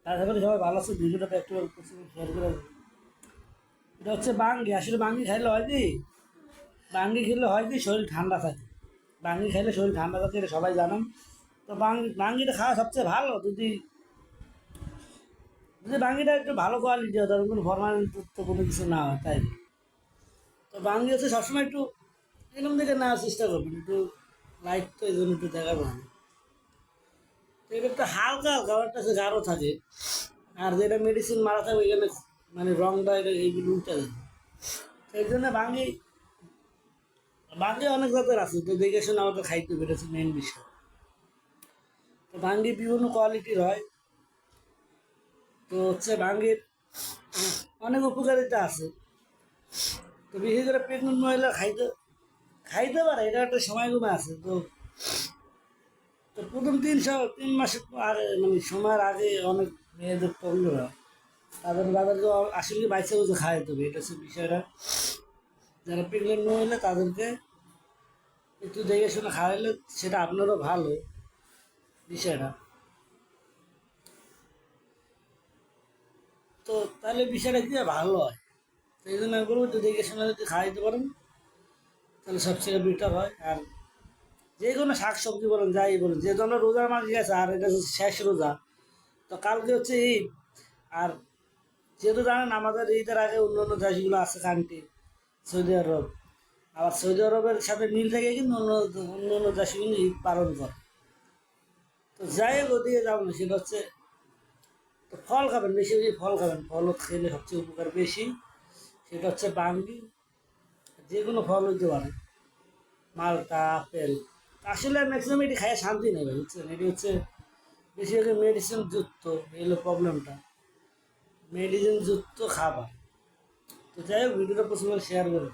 তারপরে সবাই ভালো আছে, ভিডিওটা একটু শেয়ার করে দেবেন। এটা হচ্ছে বাঙ্গি। আসলে বাঙ্গি খাইলে হয় কি, বাঙ্গি খেলে হয় কি শরীর ঠান্ডা থাকে। বাঙ্গি খাইলে শরীর ঠান্ডা থাকে, এটা সবাই জানেন। তো বাঙ্গিটা খাওয়া সবচেয়ে ভালো যদি যদি বাঙ্গিটা একটু ভালো কোয়ালিটি হয়, ধরুন কোনো ফরমালিন তো কোনো কিছু না হয় তাই। তো বাঙ্গি হচ্ছে সবসময় একটু এরকম দিকে নেওয়ার চেষ্টা করবেন, একটু লাইট তো এই জন্য একটু দেখাবো না। তো এটা একটু হালকা খাবারটা সে গাঢ় থাকে, আর যেটা মেডিসিন মারা থাকে ওইখানে মানে রংটা এটা এইগুলো উল্টে যায়। সেই জন্য বাঙ্গি বাঙ্গি অনেক জাতের আছে, তো দেখে শুনে আমাকে খাইতে পেরেছে মেন বিষয়। তো বাঙ্গি বিভিন্ন কোয়ালিটির হয়। তো হচ্ছে বাঙ্গির অনেক উপকারিতা আছে। তো বিশেষ করে প্রেগনেন্ট মহিলা খাইতে খাইতে পারে, এটা একটা সময়গুলো আছে। তো তো প্রথম 3 মাস আগে মানে সময়ের আগে অনেক মেয়েদের প্রবলেম হয়, তাদেরকে আসলে বাইসে বুঝে খাওয়াইতে হবে, এটা হচ্ছে বিষয়টা। যারা প্রেগনেন্ট মহিলা তাদেরকে একটু দেখে শুনে খাওয়াইলে সেটা আপনারও ভালো বিষয়টা। তো তাহলে বিষয়টা কি ভালো হয়। তো এই জন্য আমি বলবো একটু দেখে শুনে যদি খাওয়াইতে পারেন তাহলে সবচেয়ে বেটার হয়। আর যে কোনো শাক সবজি বলেন যাই বলেন, যেহেতু আমরা রোজার মাস গেছে আর এটা হচ্ছে শেষ রোজা, তো কালকে হচ্ছে ঈদ। আর যেহেতু জানেন আমাদের ঈদের আগে অন্য অন্য দেশগুলো আছে কান্ট্রি, সৌদি আরব। আবার সৌদি আরবের সাথে মিল থেকে কিন্তু অন্য অন্য অন্য দেশে কিন্তু ঈদ পালন করে। তো যাই হোক ওদিকে যাবো না, সেটা হচ্ছে তো ফল খাবেন, বেশি বেশি ফল খাবেন, ফল খেলে সবচেয়ে উপকার বেশি। সেটা হচ্ছে বাঙ্গি, যে কোনো ফল হইতে পারে, মালটা, আপেল। আসলে ম্যাক্সিমাম এটি খাইয়ে শান্তি নেই ভাই, বুঝছেন। এটি হচ্ছে বেশিরভাগ মেডিসিন যুক্ত, এই হলো প্রবলেমটা, মেডিসিন যুক্ত খাবার। তো যাই হোক ভিডিওটা প্রথমে শেয়ার করুন।